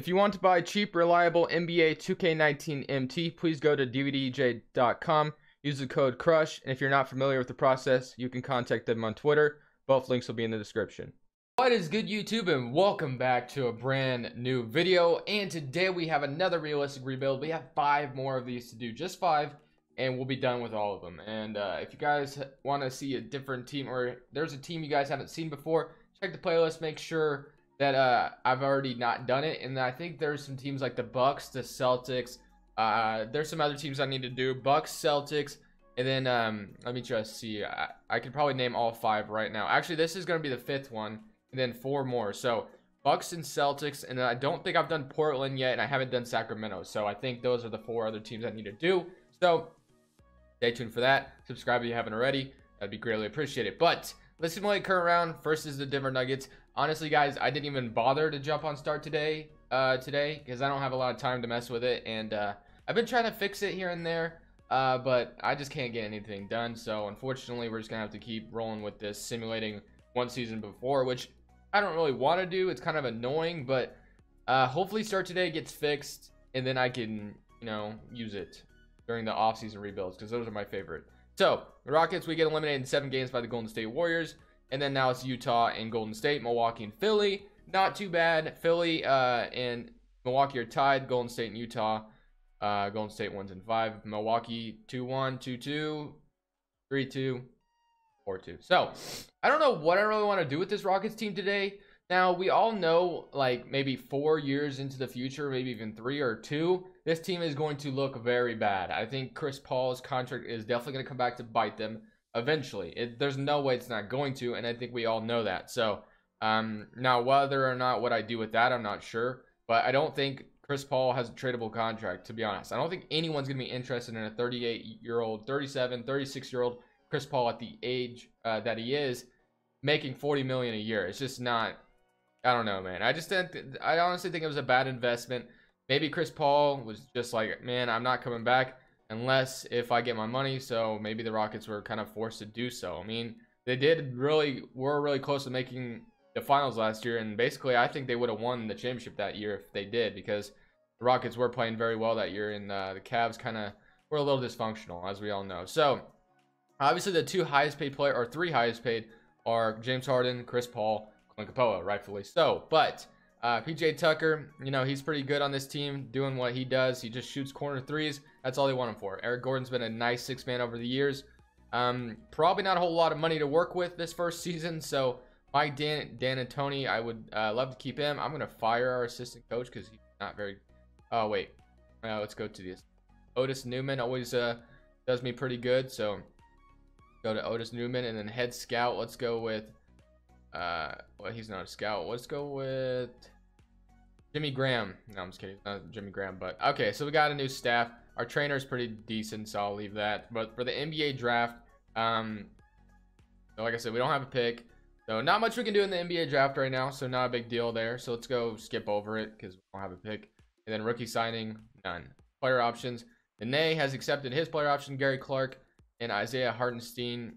If you want to buy cheap, reliable NBA 2K19 MT, please go to dvdj.com. Use the code CRUSH, and if you're not familiar with the process, you can contact them on Twitter. Both links will be in the description. What is good, YouTube, and welcome back to a brand new video. And today we have another realistic rebuild. We have 5 more of these to do, just 5, and we'll be done with all of them. And if you guys want to see a different team, or there's a team you guys haven't seen before, check the playlist. Make sure that I've already not done it, and I think there's some teams like the Bucks, the Celtics. There's some other teams I need to do: Bucks, Celtics, and then let me just see. I could probably name all 5 right now. Actually, this is going to be the 5th one, and then 4 more. So Bucks and Celtics, and I don't think I've done Portland yet, and I haven't done Sacramento. So I think those are the 4 other teams I need to do. So stay tuned for that. Subscribe if you haven't already. That'd be greatly appreciated. But let's simulate current round. First is the Denver Nuggets. Honestly, guys, I didn't even bother to jump on start today because I don't have a lot of time to mess with it, and I've been trying to fix it here and there, but I just can't get anything done. So unfortunately, we're just gonna have to keep rolling with this, simulating one season before, which I don't really want to do. It's kind of annoying, but hopefully start today gets fixed, and then I can, you know, use it during the off-season rebuilds, because those are my favorite. So the Rockets, we get eliminated in 7 games by the Golden State Warriors. And then now it's Utah and Golden State, Milwaukee and Philly. Not too bad. Philly and Milwaukee are tied. Golden State and Utah. Golden State 1 and 5. Milwaukee 2-1, 2-2, 3-2, 4-2. So I don't know what I really want to do with this Rockets team today. Now we all know, like, maybe 4 years into the future, maybe even 3 or 2, this team is going to look very bad. I think Chris Paul's contract is definitely going to come back to bite them eventually. There's no way it's not going to, and I think we all know that. So now whether or not what I do with that, I'm not sure, but I don't think Chris Paul has a tradable contract, to be honest. I don't think anyone's gonna be interested in a 38-year-old 37 36-year-old Chris Paul at the age that he is, making $40 million a year. It's just not. I don't know, man. I honestly think it was a bad investment. Maybe Chris Paul was just like, man, I'm not coming back unless if I get my money. So maybe the Rockets were kind of forced to do so. I mean, they were really close to making the finals last year, and basically I think they would have won the championship that year if they did, because the Rockets were playing very well that year, and the Cavs kind of were a little dysfunctional, as we all know. So obviously the 2 highest paid players, or 3 highest paid, are James Harden, Chris Paul, Clint Capella, rightfully so. But PJ Tucker, you know, he's pretty good on this team, doing what he does. He just shoots corner threes. That's all they want him for. Eric Gordon's been a nice 6-man over the years. Probably not a whole lot of money to work with this first season. So Mike D'Antoni, I would love to keep him. I'm going to fire our assistant coach because he's not very. Oh, wait. Let's go to this. Otis Newman always does me pretty good. So go to Otis Newman, and then head scout. Let's go with. Well, he's not a scout. Let's go with Jimmy Graham. No, I'm just kidding. Not Jimmy Graham, but okay. So we got a new staff. Our trainer is pretty decent, so I'll leave that. But for the NBA draft, so like I said, we don't have a pick, so not much we can do in the NBA draft right now. So not a big deal there. So let's go skip over it because we don't have a pick. And then rookie signing, none. Player options. Nene has accepted his player option. Gary Clark and Isaiah Hartenstein,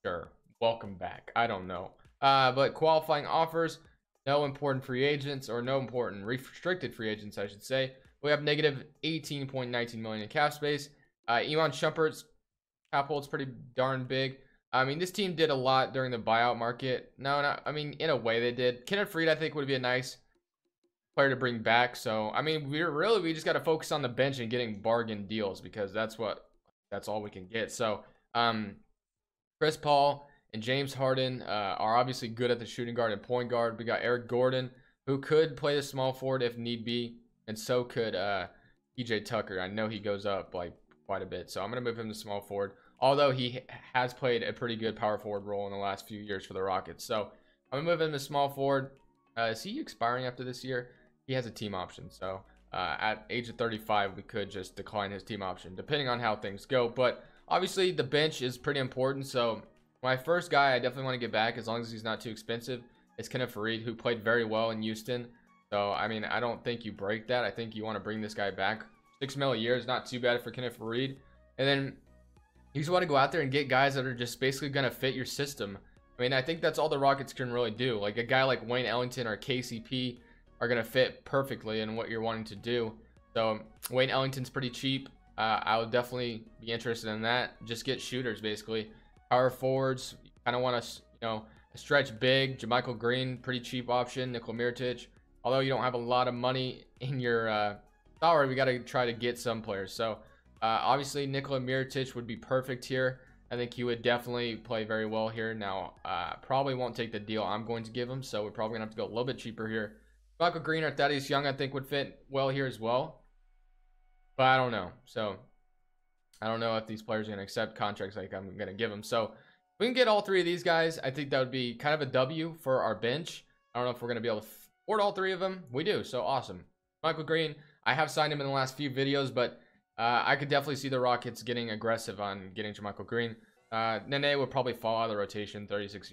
sure, welcome back. I don't know. But qualifying offers, no important free agents, or no important restricted free agents, I should say. We have negative 18.19 million in cap space. Iman Shumpert's cap hold's pretty darn big. I mean, this team did a lot during the buyout market. I mean, in a way they did. Kenneth Faried, I think, would be a nice player to bring back. So, I mean, we just got to focus on the bench and getting bargain deals, because that's all we can get. So, Chris Paul and James Harden are obviously good at the shooting guard and point guard. We got Eric Gordon, who could play the small forward if need be, and so could PJ Tucker. I know he goes up like quite a bit, so I'm going to move him to small forward, although he has played a pretty good power forward role in the last few years for the Rockets. So I'm going to move him to small forward. Is he expiring after this year? He has a team option, so at age of 35, we could just decline his team option, depending on how things go. But obviously, the bench is pretty important, so my first guy I definitely want to get back, as long as he's not too expensive, is Kenneth Faried, who played very well in Houston. So, I mean, I don't think you break that. I think you want to bring this guy back. $6 million a year is not too bad for Kenneth Faried. And then you just want to go out there and get guys that are just basically going to fit your system. I mean, I think that's all the Rockets can really do. Like a guy like Wayne Ellington or KCP, are going to fit perfectly in what you're wanting to do. So Wayne Ellington's pretty cheap. I would definitely be interested in that. Just get shooters, basically. Power forwards, you kind of want to, a stretch big. JaMychal Green, pretty cheap option. Nikola Mirotic, although you don't have a lot of money in your salary, we got to try to get some players. So obviously Nikola Mirotic would be perfect here. I think he would definitely play very well here. Now, probably won't take the deal I'm going to give him, so we're probably gonna have to go a little bit cheaper here. JaMychal Green or Thaddeus Young, I think, would fit well here as well, but I don't know. So I don't know if these players are gonna accept contracts like I'm gonna give them. So if we can get all three of these guys, I think that would be kind of a W for our bench. I don't know if we're gonna be able to afford all three of them. We do, so awesome. JaMychal Green, I have signed him in the last few videos, but I could definitely see the Rockets getting aggressive on getting JaMychal Green. Nene would probably fall out of the rotation, 36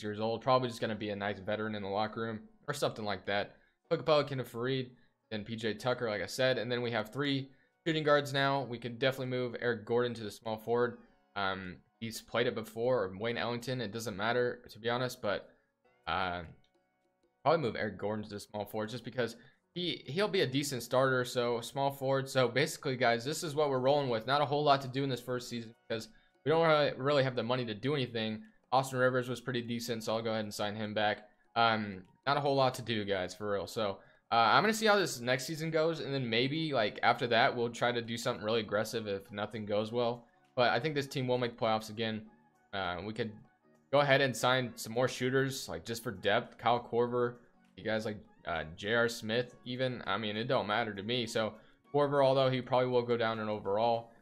years old. Probably just going to be a nice veteran in the locker room or something like that. Clint Capella, Kenneth Faried, then PJ Tucker, like I said. And then we have 3 shooting guards now. We could definitely move Eric Gordon to the small forward. He's played it before, or Wayne Ellington. It doesn't matter, to be honest, but probably move Eric Gordon to the small forward just because he'll be a decent starter. So small forward. So basically, guys, this is what we're rolling with. Not a whole lot to do in this first season because we don't really have the money to do anything. Austin Rivers was pretty decent, so I'll go ahead and sign him back. Not a whole lot to do, guys, for real. So I'm gonna see how this next season goes, and then maybe like after that we'll try to do something really aggressive if nothing goes well. But I think this team will make playoffs again. We could go ahead and sign some more shooters, like just for depth. Kyle Korver, you guys like J.R. Smith, even. I mean, it don't matter to me. So Korver, although he probably will go down in overall,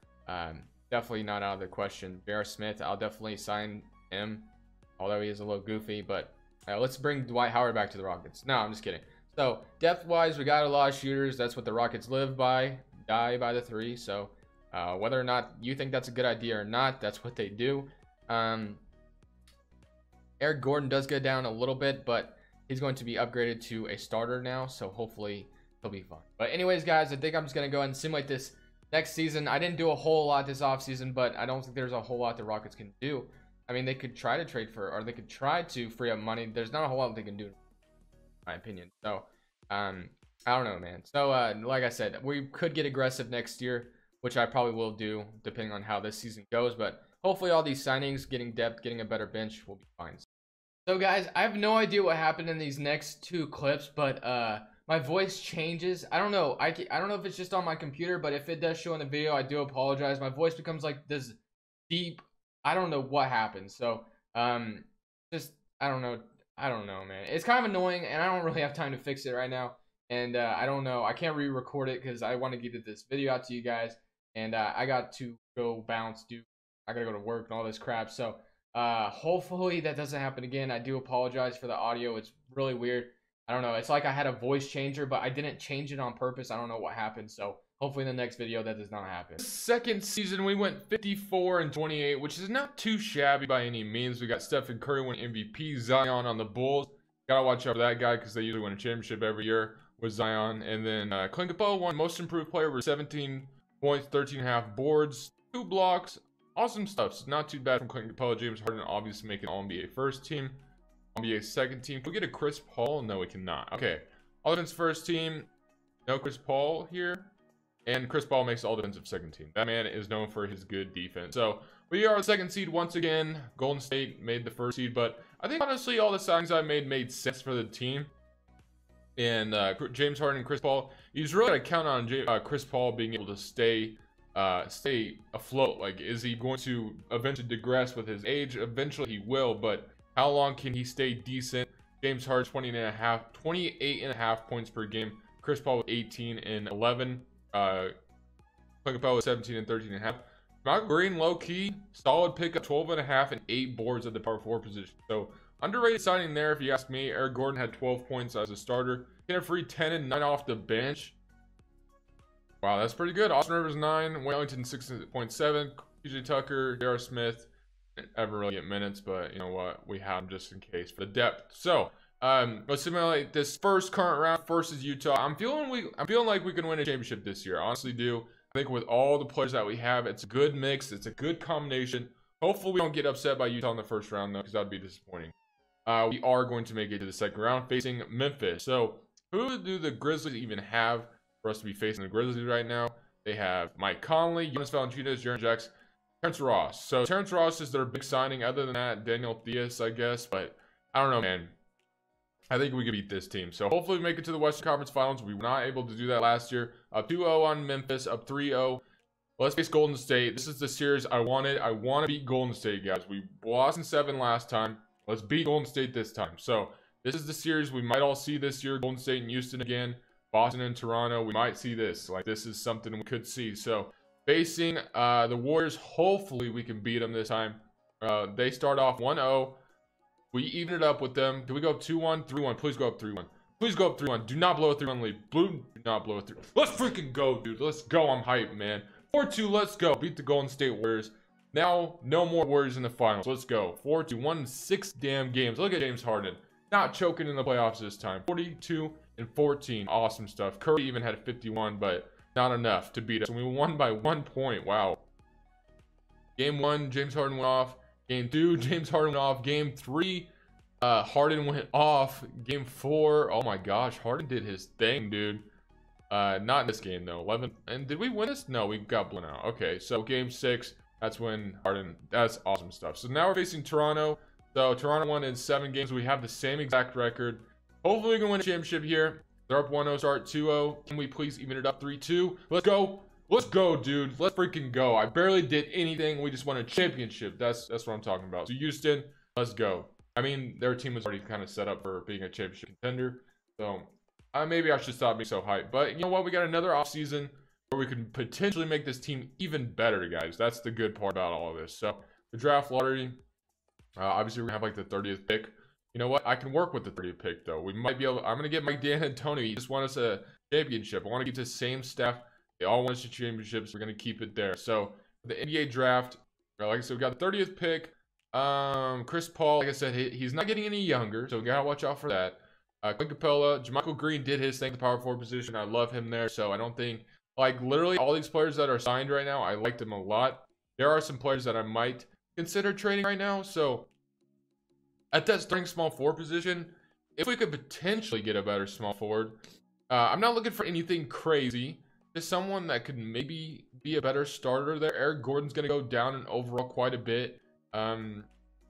definitely not out of the question. J.R. Smith, I'll definitely sign him, although he is a little goofy. But let's bring Dwight Howard back to the Rockets. No, I'm just kidding. So depth-wise, we got a lot of shooters. That's what the Rockets live by, die by the 3. So whether or not you think that's a good idea or not, that's what they do. Eric Gordon does go down a little bit, but he's going to be upgraded to a starter now, so hopefully he'll be fine. But anyways, guys, I think I'm just going to go ahead and simulate this next season. I didn't do a whole lot this offseason, but I don't think there's a whole lot the Rockets can do. I mean, they could try to trade for, or they could try to free up money. There's not a whole lot they can do, in my opinion. So, I don't know, man. So, like I said, we could get aggressive next year, which I probably will do, depending on how this season goes. But hopefully all these signings, getting depth, getting a better bench will be fine. So guys, I have no idea what happened in these next 2 clips, but my voice changes. I don't know. I don't know if it's just on my computer, but if it does show in the video, I do apologize. My voice becomes like this deep. I don't know what happened. So just I don't know, man. It's kind of annoying, and I don't really have time to fix it right now. And I don't know. I can't re-record it because I want to get this video out to you guys, and I got to go bounce, I gotta go to work and all this crap. So hopefully that doesn't happen again. I do apologize for the audio. It's really weird. I don't know. It's like I had a voice changer, but I didn't change it on purpose. I don't know what happened. So hopefully in the next video that does not happen. Second season, we went 54-28, which is not too shabby by any means. We got Stephen Curry win MVP, Zion on the Bulls. Gotta watch out for that guy because they usually win a championship every year with Zion. And then Clint Capella won Most Improved Player with 17 points, 13.5 boards, 2 blocks. Awesome stuff. So not too bad from Clint Capella. James Harden obviously making All-NBA first team. All-NBA second team. Can we get a Chris Paul? No, we cannot. Okay. All-Defense first team. No Chris Paul here. And Chris Paul makes All-Defensive second team. That man is known for his good defense. So we are the second seed once again. Golden State made the first seed. But I think honestly all the signings I made sense for the team. And James Harden and Chris Paul. He's really got to count on Chris Paul being able to stay afloat. Like, is he going to eventually digress with his age? Eventually he will, but how long can he stay decent? James Harden 28.5 points per game. Chris Paul with 18 and 11. Clint Capella with 17 and 13.5. JaMychal Green, low-key solid pickup, 12.5 and 8 boards at the power forward position. So underrated signing there if you ask me. Eric Gordon had 12 points as a starter. Kenneth Faried 10 and 9 off the bench. Wow, that's pretty good. Austin Rivers 9, Wellington 6.7, PJ Tucker, J.R. Smith. Didn't ever really get minutes, but you know what? We have them just in case for the depth. So let's simulate this first current round versus Utah. I'm feeling like we can win a championship this year. I honestly do. I think with all the players that we have, it's a good mix. It's a good combination. Hopefully we don't get upset by Utah in the first round though, because that'd be disappointing. We are going to make it to the second round facing Memphis. So who do the Grizzlies even have for us to be facing the Grizzlies right now? They have Mike Conley, Jonas Valanciunas, Jaren Jackson, Terrence Ross. So Terrence Ross is their big signing. Other than that, Daniel Theis, I guess. But I don't know, man. I think we can beat this team. So hopefully we make it to the Western Conference Finals. We were not able to do that last year. Up 2-0 on Memphis, up 3-0. Let's face Golden State. This is the series I wanted. I want to beat Golden State, guys. We lost in 7 last time. Let's beat Golden State this time. So this is the series we might all see this year. Golden State and Houston again. Boston and Toronto. We might see this. Like, this is something we could see. So facing the Warriors, hopefully we can beat them this time. They start off 1-0. We even it up with them. Can we go up 2-1, 3-1? Please go up 3-1. Please go up 3-1. Do not blow a 3-1 lead. Blue, do not blow a 3. Let's freaking go, dude. Let's go. I'm hyped, man. 4-2, let's go. Beat the Golden State Warriors. Now, no more Warriors in the finals. Let's go. 4-2. Won 6 damn games. Look at James Harden. Not choking in the playoffs this time. 42-14. Awesome stuff. Curry even had a 51, but not enough to beat us. And we won by 1 point. Wow. Game 1, James Harden went off. Game 2, James Harden went off. Game 3, Harden went off. Game 4, oh my gosh. Harden did his thing, dude. Not in this game though. 11. And did we win this? No, we got blown out. Okay, so game 6, that's when Harden. That's awesome stuff. So now we're facing Toronto. So Toronto won in 7 games. We have the same exact record. Hopefully we can win a championship here. They're up 1-0, start 2-0. Can we please even it up 3-2? Let's go. Let's go, dude. Let's freaking go. I barely did anything. We just won a championship. That's what I'm talking about. So Houston, let's go. I mean, their team was already kind of set up for being a championship contender. So maybe I should stop being so hyped. But you know what? We got another offseason where we can potentially make this team even better, guys. That's the good part about all of this. So the draft lottery, obviously we're going to have like the 30th pick. You know what? I can work with the 30th pick, though. We might be able. I'm going to get Mike D'Antoni. He just want us a championship. I want to get the same staff. They all want us to championships. We're going to keep it there. So the NBA draft, like I said, we got the 30th pick. Chris Paul, like I said, he's not getting any younger, so we got to watch out for that. Clint Capella, JaMychal Green did his thing, the power forward position. I love him there, so I don't think, like, literally all these players that are signed right now, I like them a lot. There are some players that I might consider trading right now, so at that starting small forward position, if we could potentially get a better small forward, I'm not looking for anything crazy. Just someone that could maybe be a better starter there. Eric Gordon's going to go down in overall quite a bit.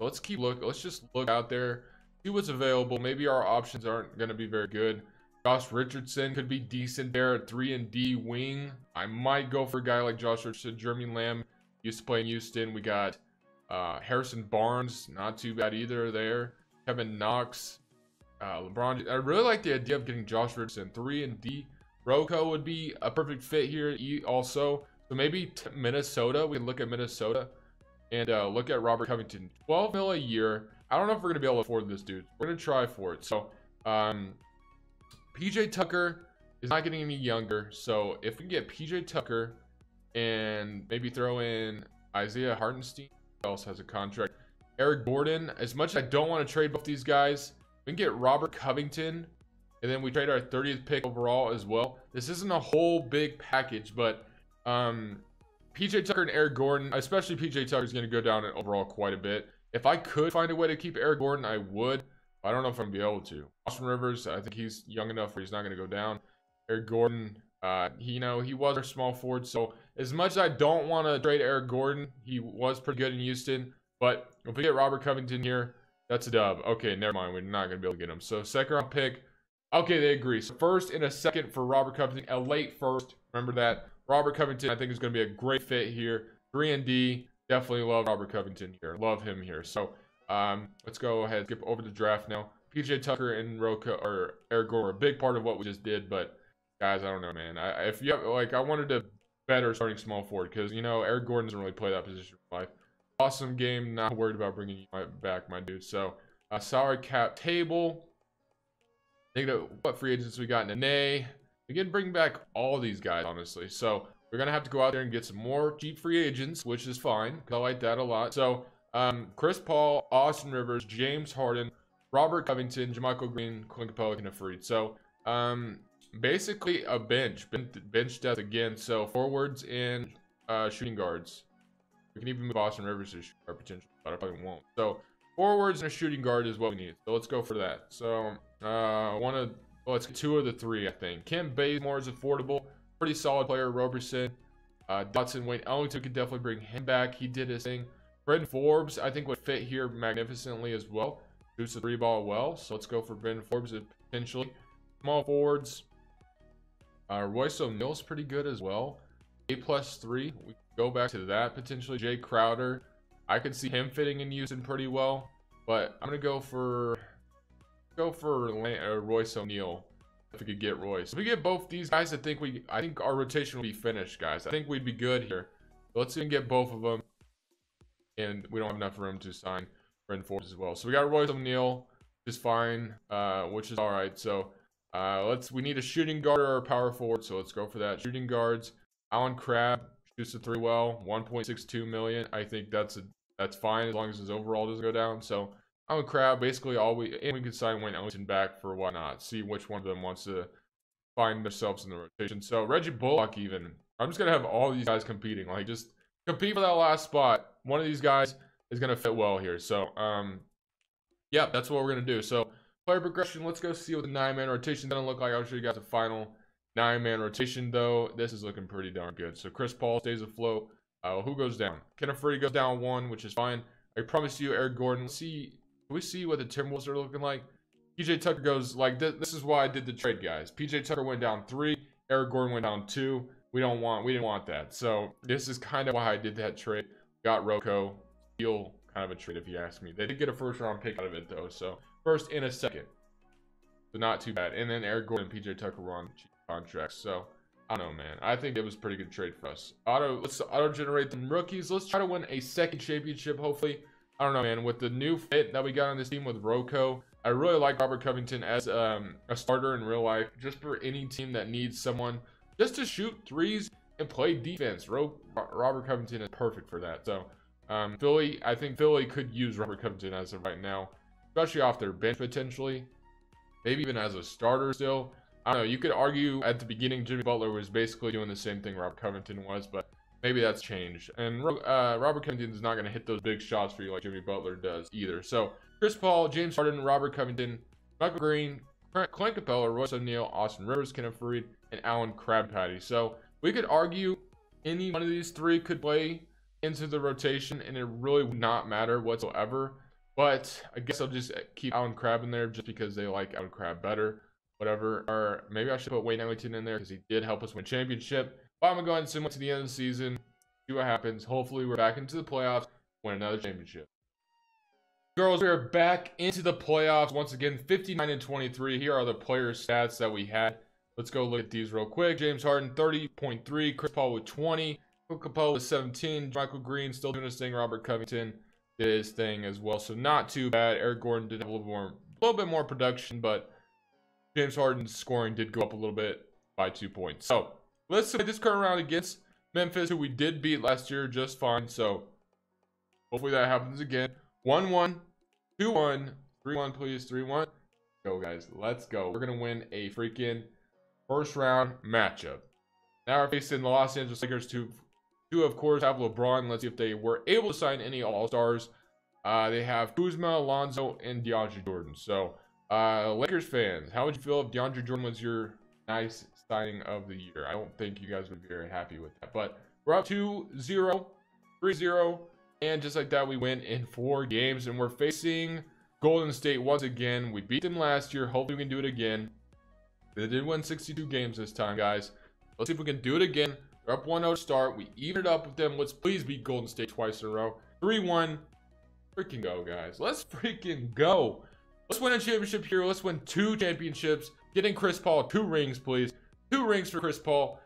Let's keep looking. Let's just look out there, see what's available. Maybe our options aren't going to be very good. Josh Richardson could be decent there at 3-and-D wing. I might go for a guy like Josh Richardson. Jeremy Lamb used to play in Houston. We got Harrison Barnes, not too bad either there. Kevin Knox, LeBron. I really like the idea of getting Josh Richardson 3-and-D. Rocco would be a perfect fit here also. So maybe Minnesota. We can look at Minnesota and look at Robert Covington. 12 mil a year. I don't know if we're going to be able to afford this, dude. We're going to try for it. So PJ Tucker is not getting any younger. So if we can get PJ Tucker and maybe throw in Isaiah Hartenstein, who else has a contract? Eric Gordon. As much as I don't want to trade both these guys, we can get Robert Covington. And then we trade our 30th pick overall as well. This isn't a whole big package, but PJ Tucker and Eric Gordon, especially PJ Tucker, is going to go down in overall quite a bit. If I could find a way to keep Eric Gordon, I would. I don't know if I'm going to be able to. Austin Rivers, I think he's young enough where he's not going to go down. Eric Gordon, he was our small forward. So as much as I don't want to trade Eric Gordon, he was pretty good in Houston. But if we get Robert Covington here, that's a dub. Okay, never mind. We're not going to be able to get him. So second round pick. Okay, they agree. So first and a second for Robert Covington. A late first. Remember that. Robert Covington, I think, is going to be a great fit here. 3-and-D. Definitely love Robert Covington here. Love him here. So let's go ahead. Skip over the draft now. PJ Tucker and Rocco or Eric Gordon are a big part of what we just did. But, guys, I don't know, man. If you have, I wanted to better starting small forward because, Eric Gordon doesn't really play that position in life. Awesome game. Not worried about bringing you back, my dude. So, salary cap table. Think of what free agents we got. Nene. We can bring back all these guys, honestly. So we're going to have to go out there and get some more cheap free agents, which is fine. I like that a lot. So Chris Paul, Austin Rivers, James Harden, Robert Covington, JaMychal Green, Clint Capella, and a free. So basically a bench depth again. So forwards and shooting guards. We can even move Austin Rivers to shoot guard potential, but I probably won't. So forwards and a shooting guard is what we need. So let's go for that. So I want to Well, it's 2 of the 3, I think. Kent Bazemore is affordable. Pretty solid player. Roberson. Dotson, Wayne Ellington could definitely bring him back. He did his thing. Brandon Forbes, I think, would fit here magnificently as well. Shoots the 3-ball well. So let's go for Brandon Forbes potentially. Small forwards. Royce O'Neal's pretty good as well. A+3. We can go back to that potentially. Jay Crowder. I could see him fitting in Houston pretty well. But I'm going to go for Royce O'Neal. If we could get Royce. If we get both these guys, I think our rotation will be finished, guys. I think we'd be good here. So let's even get both of them. And we don't have enough room to sign Brandon Forbes as well. So we got Royce O'Neal, which is fine, which is all right. So we need a shooting guard or a power forward. So let's go for that. Shooting guards. Alan Crabb shoots the 3 well. 1.62 million. I think that's fine as long as his overall doesn't go down. So Alan Crabb, basically we could sign Wayne Ellington back for why not. See which one of them wants to find themselves in the rotation. So Reggie Bullock, even. I'm just gonna have all these guys competing. Like, just compete for that last spot. One of these guys is gonna fit well here. So yeah, that's what we're gonna do. So player progression. Let's go see what the 9-man rotation is gonna look like. I'll show you guys the final 9-man rotation though. This is looking pretty darn good. So Chris Paul stays afloat. Who goes down? Kenneth Freddy goes down 1, which is fine. I promise you, Eric Gordon. Can we see what the Timberwolves are looking like? PJ Tucker goes like this is why I did the trade, guys. PJ Tucker went down 3. Eric Gordon went down 2. We didn't want that. So this is kind of why I did that trade. Got Rocco. Steal kind of a trade if you ask me. They did get a 1st-round pick out of it though. So 1st and a 2nd. So not too bad. And then Eric Gordon and PJ Tucker were on cheap contracts. So I don't know, man. I think it was a pretty good trade for us. Let's auto-generate them rookies. Let's try to win a 2nd championship, hopefully. I don't know, man. With the new fit that we got on this team with Rocco, I really like Robert Covington as a starter in real life. Just for any team that needs someone just to shoot 3s and play defense. Robert Covington is perfect for that. So, I think Philly could use Robert Covington as of right now, especially off their bench potentially. Maybe even as a starter still. I don't know. You could argue at the beginning Jimmy Butler was basically doing the same thing Robert Covington was, but maybe that's changed. And Robert Covington is not going to hit those big shots for you like Jimmy Butler does either. So Chris Paul, James Harden, Robert Covington, Michael Green, Clint Capella, Royce O'Neal, Austin Rivers, Kenneth Faried, and Alan Crabtree. So we could argue any one of these 3 could play into the rotation, and it really would not matter whatsoever. But I guess I'll just keep Alan Crabb in there just because they like Alan Crabb better. Whatever. Or maybe I should put Wayne Ellington in there because he did help us win championship. But I'm going to go ahead and send him to the end of the season. See what happens. Hopefully we're back into the playoffs. Win another championship. Girls, we are back into the playoffs once again. 59-23. Here are the player stats that we had. Let's go look at these real quick. James Harden 30.3. Chris Paul with 20. Clint Capella with 17. Michael Green still doing his thing. Robert Covington did his thing as well. So not too bad. Eric Gordon did have a little bit more production, but James Harden's scoring did go up a little bit by 2 points. So let's play this current round against Memphis, who we did beat last year just fine. So hopefully that happens again. 1-1, 2-1, 3-1, please, 3-1. Go, guys. Let's go. We're going to win a freaking 1st round matchup. Now we're facing the Los Angeles Lakers, who of course have LeBron. Let's see if they were able to sign any All-Stars. They have Kuzma, Alonzo, and DeAndre Jordan. So Lakers fans, how would you feel if DeAndre Jordan was your nice signing of the year? I don't think you guys would be very happy with that. But we're up 2-0, 3-0, and just like that, we win in 4 games. And we're facing Golden State once again. We beat them last year. Hopefully we can do it again. They did win 62 games this time, guys. Let's see if we can do it again. We're up 1-0 to start. We evened it up with them. Let's please beat Golden State twice in a row. 3-1. Freaking go, guys. Let's freaking go. Let's win a championship here. Let's win 2 championships. Getting Chris Paul 2 rings, please. 2 rings for Chris Paul.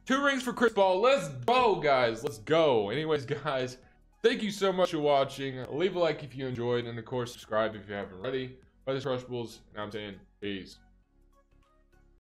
2 rings for Chris Paul. Let's go, guys. Let's go. Anyways, guys, thank you so much for watching. Leave a like if you enjoyed. And, of course, subscribe if you haven't already. By this Rush Bulls, and I'm saying peace.